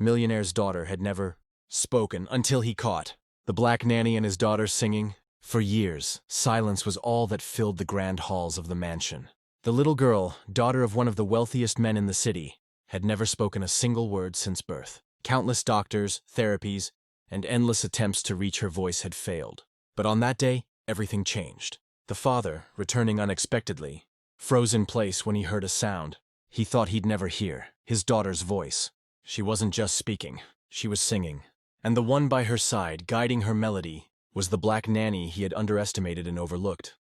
Millionaire's daughter had never spoken until he caught the black nanny and his daughter singing. For years, silence was all that filled the grand halls of the mansion. The little girl, daughter of one of the wealthiest men in the city, had never spoken a single word since birth. Countless doctors, therapies, and endless attempts to reach her voice had failed. But on that day, everything changed. The father, returning unexpectedly, froze in place when he heard a sound he thought he'd never hear: his daughter's voice. She wasn't just speaking, she was singing. And the one by her side, guiding her melody, was the black nanny he had underestimated and overlooked.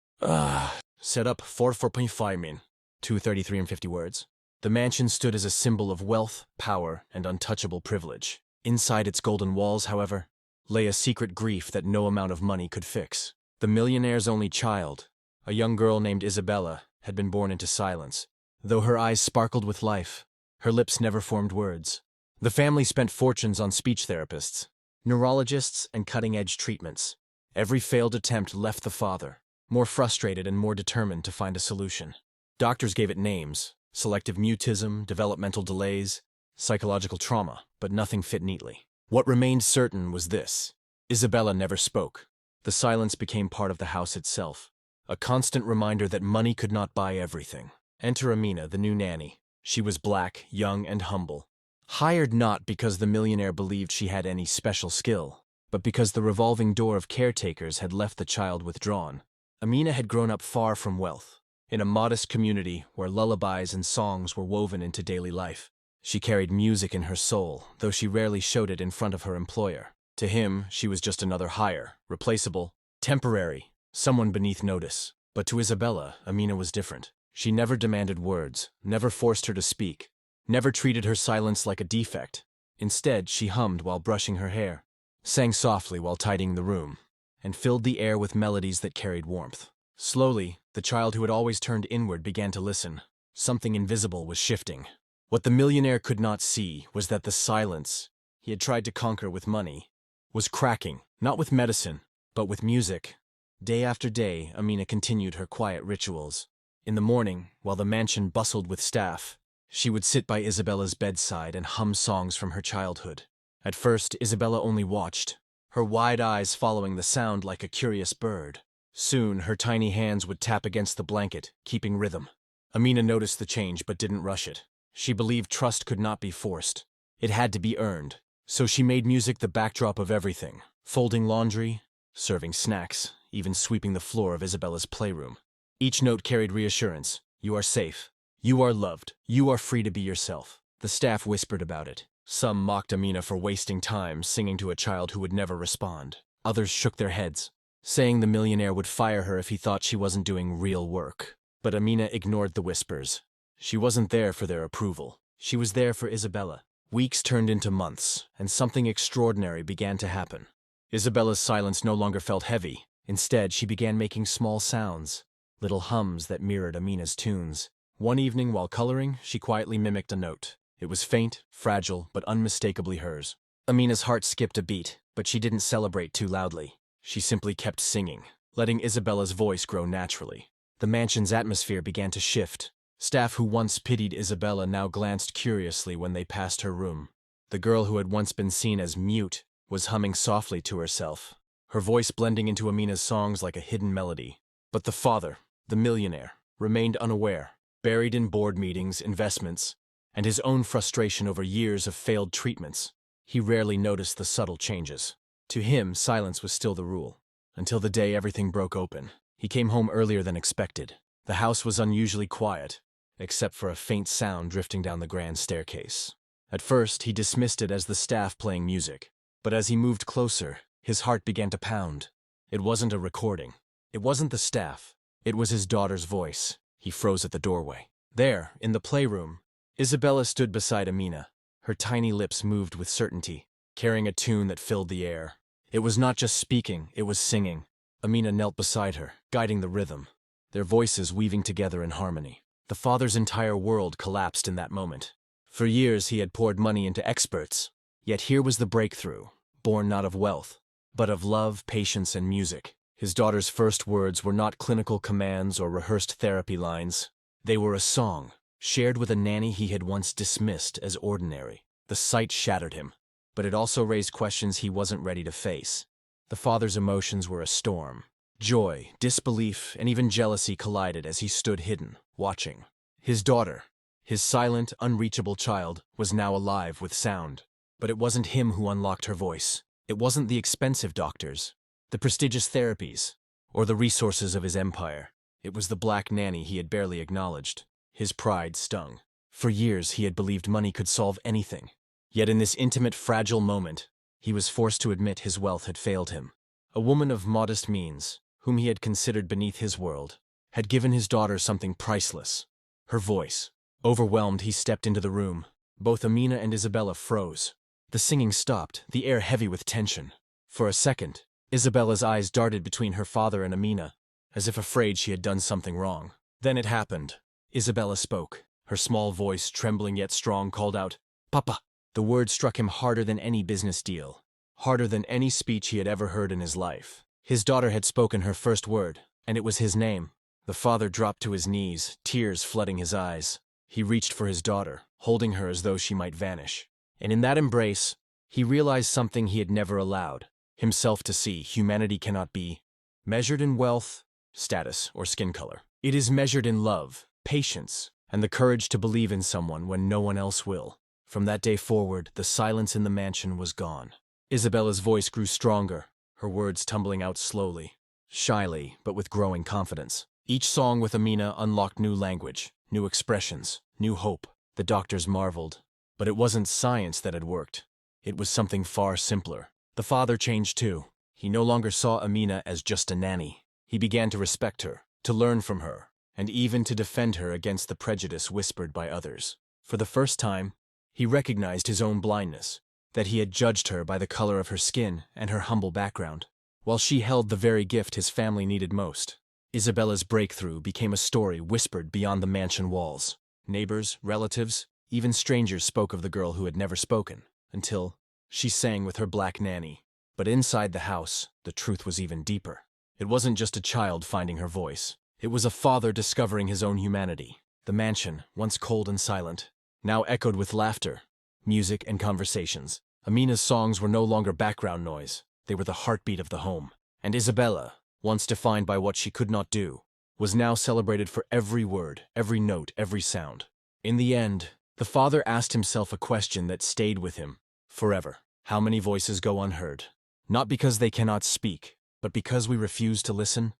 Set up 4.5 min, 233 and 50 words. The mansion stood as a symbol of wealth, power, and untouchable privilege. Inside its golden walls, however, lay a secret grief that no amount of money could fix. The millionaire's only child, a young girl named Isabella, had been born into silence. Though her eyes sparkled with life, her lips never formed words. The family spent fortunes on speech therapists, neurologists, and cutting-edge treatments. Every failed attempt left the father more frustrated and more determined to find a solution. Doctors gave it names: selective mutism, developmental delays, psychological trauma, but nothing fit neatly. What remained certain was this: Isabella never spoke. The silence became part of the house itself, a constant reminder that money could not buy everything. Enter Amina, the new nanny. She was black, young, and humble. Hired not because the millionaire believed she had any special skill, but because the revolving door of caretakers had left the child withdrawn. Amina had grown up far from wealth, in a modest community where lullabies and songs were woven into daily life. She carried music in her soul, though she rarely showed it in front of her employer. To him, she was just another hire, replaceable, temporary, someone beneath notice. But to Isabella, Amina was different. She never demanded words, never forced her to speak, never treated her silence like a defect. Instead, she hummed while brushing her hair, sang softly while tidying the room, and filled the air with melodies that carried warmth. Slowly, the child who had always turned inward began to listen. Something invisible was shifting. What the millionaire could not see was that the silence he had tried to conquer with money was cracking, not with medicine, but with music. Day after day, Amina continued her quiet rituals. In the morning, while the mansion bustled with staff, she would sit by Isabella's bedside and hum songs from her childhood. At first, Isabella only watched, her wide eyes following the sound like a curious bird. Soon, her tiny hands would tap against the blanket, keeping rhythm. Amina noticed the change but didn't rush it. She believed trust could not be forced. It had to be earned. So she made music the backdrop of everything, folding laundry, serving snacks, even sweeping the floor of Isabella's playroom. Each note carried reassurance: you are safe, you are loved, you are free to be yourself. The staff whispered about it. Some mocked Amina for wasting time singing to a child who would never respond. Others shook their heads, saying the millionaire would fire her if he thought she wasn't doing real work. But Amina ignored the whispers. She wasn't there for their approval. She was there for Isabella. Weeks turned into months, and something extraordinary began to happen. Isabella's silence no longer felt heavy. Instead, she began making small sounds, little hums that mirrored Amina's tunes. One evening, while coloring, she quietly mimicked a note. It was faint, fragile, but unmistakably hers. Amina's heart skipped a beat, but she didn't celebrate too loudly. She simply kept singing, letting Isabella's voice grow naturally. The mansion's atmosphere began to shift. Staff who once pitied Isabella now glanced curiously when they passed her room. The girl who had once been seen as mute was humming softly to herself, her voice blending into Amina's songs like a hidden melody. But the father, the millionaire, remained unaware, buried in board meetings, investments, and his own frustration over years of failed treatments. He rarely noticed the subtle changes. To him, silence was still the rule, until the day everything broke open. He came home earlier than expected. The house was unusually quiet, except for a faint sound drifting down the grand staircase. At first, he dismissed it as the staff playing music, but as he moved closer, his heart began to pound. It wasn't a recording. It wasn't the staff. It was his daughter's voice. He froze at the doorway. There, in the playroom, Isabella stood beside Amina. Her tiny lips moved with certainty, carrying a tune that filled the air. It was not just speaking, it was singing. Amina knelt beside her, guiding the rhythm, their voices weaving together in harmony. The father's entire world collapsed in that moment. For years he had poured money into experts, yet here was the breakthrough, born not of wealth, but of love, patience, and music. His daughter's first words were not clinical commands or rehearsed therapy lines. They were a song, shared with a nanny he had once dismissed as ordinary. The sight shattered him, but it also raised questions he wasn't ready to face. The father's emotions were a storm. Joy, disbelief, and even jealousy collided as he stood hidden, watching. His daughter, his silent, unreachable child, was now alive with sound. But it wasn't him who unlocked her voice. It wasn't the expensive doctors, the prestigious therapies, or the resources of his empire. It was the black nanny he had barely acknowledged. His pride stung. For years he had believed money could solve anything. Yet in this intimate, fragile moment, he was forced to admit his wealth had failed him. A woman of modest means, whom he had considered beneath his world, had given his daughter something priceless. Her voice. Overwhelmed, he stepped into the room. Both Amina and Isabella froze. The singing stopped, the air heavy with tension. For a second, Isabella's eyes darted between her father and Amina, as if afraid she had done something wrong. Then it happened. Isabella spoke. Her small voice, trembling yet strong, called out, "Papa!" The word struck him harder than any business deal, harder than any speech he had ever heard in his life. His daughter had spoken her first word, and it was his name. The father dropped to his knees, tears flooding his eyes. He reached for his daughter, holding her as though she might vanish. And in that embrace, he realized something he had never allowed himself to see. Humanity cannot be measured in wealth, status, or skin color. It is measured in love, patience, and the courage to believe in someone when no one else will. From that day forward, the silence in the mansion was gone. Isabella's voice grew stronger, her words tumbling out slowly, shyly, but with growing confidence. Each song with Amina unlocked new language, new expressions, new hope. The doctors marveled. But it wasn't science that had worked. It was something far simpler. The father changed too. He no longer saw Amina as just a nanny. He began to respect her, to learn from her, and even to defend her against the prejudice whispered by others. For the first time, he recognized his own blindness, that he had judged her by the color of her skin and her humble background, while she held the very gift his family needed most. Isabella's breakthrough became a story whispered beyond the mansion walls. Neighbors, relatives, even strangers spoke of the girl who had never spoken, until she sang with her black nanny. But inside the house, the truth was even deeper. It wasn't just a child finding her voice. It was a father discovering his own humanity. The mansion, once cold and silent, now echoed with laughter, music, and conversations. Amina's songs were no longer background noise. They were the heartbeat of the home. And Isabella, once defined by what she could not do, was now celebrated for every word, every note, every sound. In the end, the father asked himself a question that stayed with him forever. How many voices go unheard? Not because they cannot speak, but because we refuse to listen?